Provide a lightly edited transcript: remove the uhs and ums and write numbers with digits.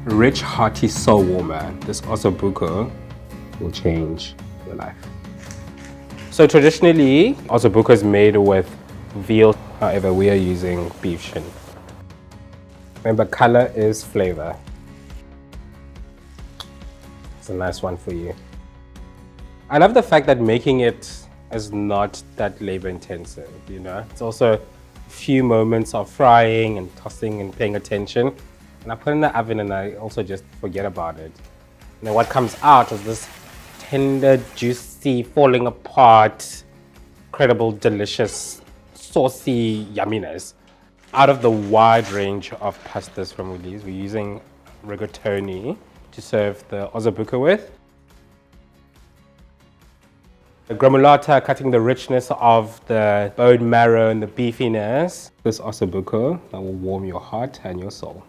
rich, hearty soul warmer. This osso buco will change your life. So traditionally, osso buco is made with veal. However, we are using beef shin. Remember, color is flavor. It's a nice one for you. I love the fact that making it is not that labor intensive, you know? It's also a few moments of frying and tossing and paying attention. And I put it in the oven and I also just forget about it. And then what comes out is this tender, juicy, falling apart, incredible, delicious, saucy yumminess. Out of the wide range of pastas from Woolies, we're using rigatoni to serve the osso buco with. The gremolata cutting the richness of the bone marrow and the beefiness. This osso buco that will warm your heart and your soul.